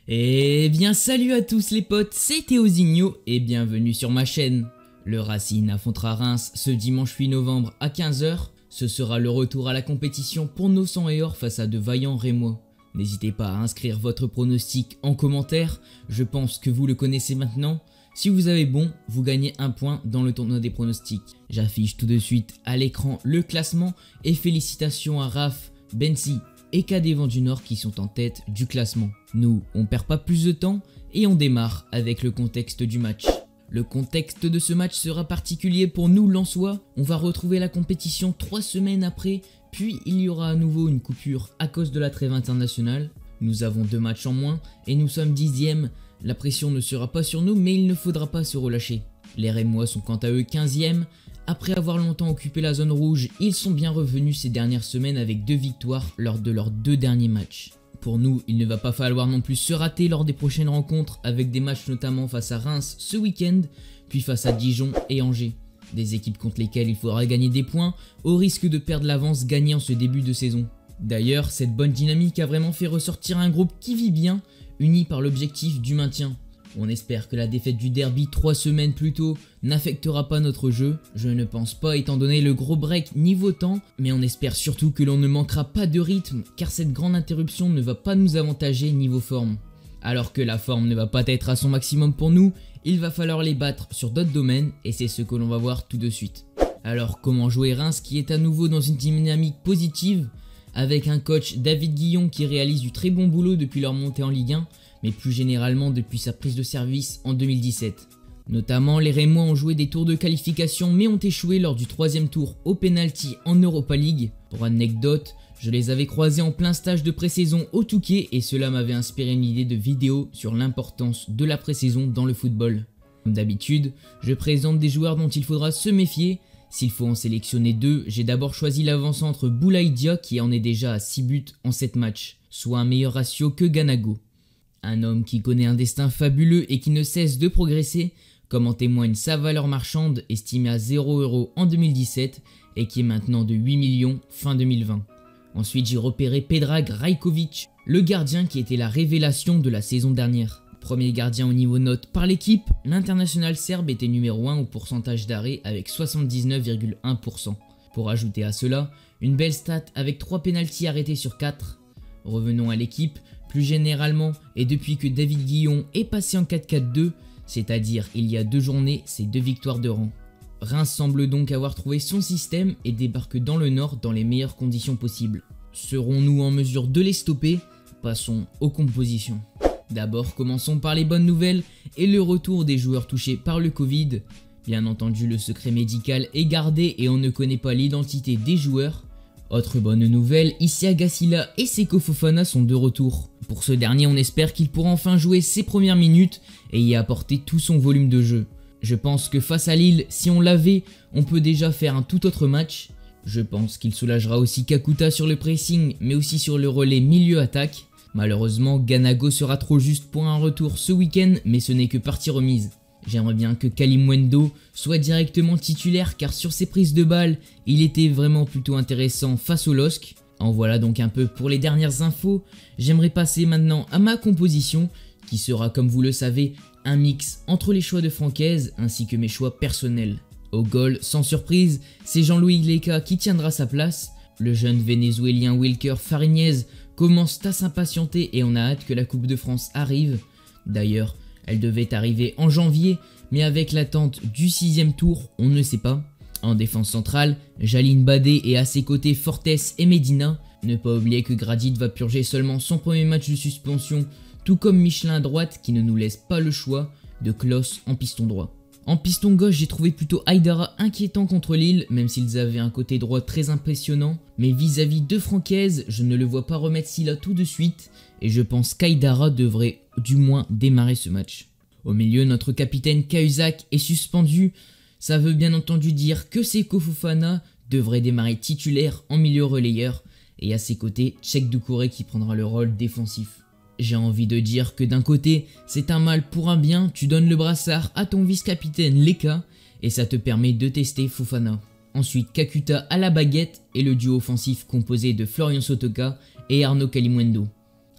Eh bien salut à tous les potes, c'est Théozinho et bienvenue sur ma chaîne. Le Racing affrontera Reims ce dimanche 8 novembre à 15 h. Ce sera le retour à la compétition pour nos 100 et or face à de vaillants Rémois. N'hésitez pas à inscrire votre pronostic en commentaire, je pense que vous le connaissez maintenant. Si vous avez bon, vous gagnez un point dans le tournoi des pronostics. J'affiche tout de suite à l'écran le classement et félicitations à Raph, Bensi et KD Vent du Nord qui sont en tête du classement. Nous, on perd pas plus de temps et on démarre avec le contexte du match. Le contexte de ce match sera particulier pour nous Lensois. On va retrouver la compétition 3 semaines après, puis il y aura à nouveau une coupure à cause de la trêve internationale. Nous avons 2 matchs en moins et nous sommes 10e. La pression ne sera pas sur nous, mais il ne faudra pas se relâcher. Les Rémois sont quant à eux 15e. Après avoir longtemps occupé la zone rouge, ils sont bien revenus ces dernières semaines avec 2 victoires lors de leurs 2 derniers matchs. Pour nous, il ne va pas falloir non plus se rater lors des prochaines rencontres avec des matchs notamment face à Reims ce week-end, puis face à Dijon et Angers. Des équipes contre lesquelles il faudra gagner des points au risque de perdre l'avance gagnée en ce début de saison. D'ailleurs, cette bonne dynamique a vraiment fait ressortir un groupe qui vit bien, uni par l'objectif du maintien. On espère que la défaite du derby 3 semaines plus tôt n'affectera pas notre jeu, je ne pense pas étant donné le gros break niveau temps, mais on espère surtout que l'on ne manquera pas de rythme car cette grande interruption ne va pas nous avantager niveau forme. Alors que la forme ne va pas être à son maximum pour nous, il va falloir les battre sur d'autres domaines et c'est ce que l'on va voir tout de suite. Alors comment jouer Reims qui est à nouveau dans une dynamique positive avec un coach David Guillon qui réalise du très bon boulot depuis leur montée en Ligue 1, mais plus généralement depuis sa prise de service en 2017. Notamment, les Rémois ont joué des tours de qualification mais ont échoué lors du 3e tour au penalty en Europa League. Pour anecdote, je les avais croisés en plein stage de pré-saison au Touquet et cela m'avait inspiré une idée de vidéo sur l'importance de la pré-saison dans le football. Comme d'habitude, je présente des joueurs dont il faudra se méfier. S'il faut en sélectionner 2, j'ai d'abord choisi l'avant-centre Boulaye Dia qui en est déjà à 6 buts en 7 matchs, soit un meilleur ratio que Ganago. Un homme qui connaît un destin fabuleux et qui ne cesse de progresser, comme en témoigne sa valeur marchande estimée à 0 € en 2017 et qui est maintenant de 8 millions fin 2020. Ensuite j'ai repéré Predrag Rajkovic, le gardien qui était la révélation de la saison dernière. Premier gardien au niveau note par l'équipe, l'international serbe était numéro 1 au pourcentage d'arrêt avec 79,1%. Pour ajouter à cela, une belle stat avec 3 pénaltys arrêtés sur 4. Revenons à l'équipe, plus généralement et depuis que David Guillon est passé en 4-4-2, c'est-à-dire il y a 2 journées, c'est 2 victoires de rang. Reims semble donc avoir trouvé son système et débarque dans le nord dans les meilleures conditions possibles. Serons-nous en mesure de les stopper? Passons aux compositions. D'abord, commençons par les bonnes nouvelles et le retour des joueurs touchés par le Covid. Bien entendu, le secret médical est gardé et on ne connaît pas l'identité des joueurs. Autre bonne nouvelle, Isiaga Silla et Seko Fofana sont de retour. Pour ce dernier, on espère qu'il pourra enfin jouer ses premières minutes et y apporter tout son volume de jeu. Je pense que face à Lille, si on l'avait, on peut déjà faire un tout autre match. Je pense qu'il soulagera aussi Kakuta sur le pressing, mais aussi sur le relais milieu-attaque. Malheureusement, Ganago sera trop juste pour un retour ce week-end, mais ce n'est que partie remise. J'aimerais bien que Kalimwendo soit directement titulaire car sur ses prises de balles, il était vraiment plutôt intéressant face au LOSC. En voilà donc un peu pour les dernières infos. J'aimerais passer maintenant à ma composition qui sera comme vous le savez un mix entre les choix de Francaise ainsi que mes choix personnels. Au goal, sans surprise, c'est Jean-Louis Igleka qui tiendra sa place. Le jeune vénézuélien Wilker Fariñez commence à s'impatienter et on a hâte que la Coupe de France arrive. D'ailleurs, elle devait arriver en janvier, mais avec l'attente du 6e tour, on ne sait pas. En défense centrale, Jaline Badé et à ses côtés Fortes et Medina. Ne pas oublier que Gradit va purger seulement son premier match de suspension, tout comme Michelin à droite qui ne nous laisse pas le choix de Klos en piston droit. En piston gauche, j'ai trouvé plutôt Haidara inquiétant contre Lille, même s'ils avaient un côté droit très impressionnant. Mais vis-à-vis de Francaise, je ne le vois pas remettre Silla tout de suite, et je pense qu'Haidara devrait du moins démarrer ce match. Au milieu, notre capitaine Cahuzac est suspendu. Ça veut bien entendu dire que Seko Fofana devrait démarrer titulaire en milieu relayeur, et à ses côtés, Tchèque Doucouré qui prendra le rôle défensif. J'ai envie de dire que d'un côté, c'est un mal pour un bien, tu donnes le brassard à ton vice-capitaine Leka et ça te permet de tester Fofana. Ensuite, Kakuta à la baguette et le duo offensif composé de Florian Sotoka et Arnaud Kalimwendo.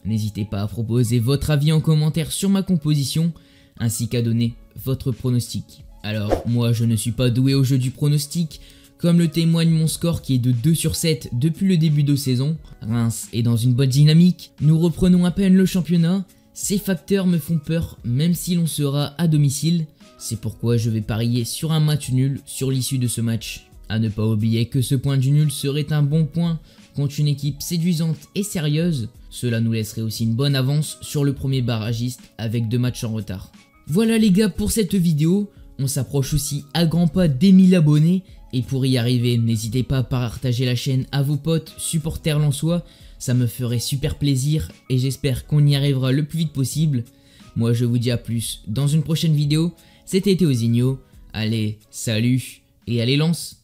N'hésitez pas à proposer votre avis en commentaire sur ma composition, ainsi qu'à donner votre pronostic. Alors, moi je ne suis pas doué au jeu du pronostic, comme le témoigne mon score qui est de 2 sur 7 depuis le début de saison. Reims est dans une bonne dynamique, nous reprenons à peine le championnat, ces facteurs me font peur même si l'on sera à domicile. C'est pourquoi je vais parier sur un match nul sur l'issue de ce match. A ne pas oublier que ce point du nul serait un bon point contre une équipe séduisante et sérieuse. Cela nous laisserait aussi une bonne avance sur le premier barragiste avec 2 matchs en retard. Voilà les gars pour cette vidéo, on s'approche aussi à grands pas des 1000 abonnés. Et pour y arriver, n'hésitez pas à partager la chaîne à vos potes supporters lensois, ça me ferait super plaisir et j'espère qu'on y arrivera le plus vite possible. Moi je vous dis à plus dans une prochaine vidéo, c'était Théozinho, allez salut et allez lance.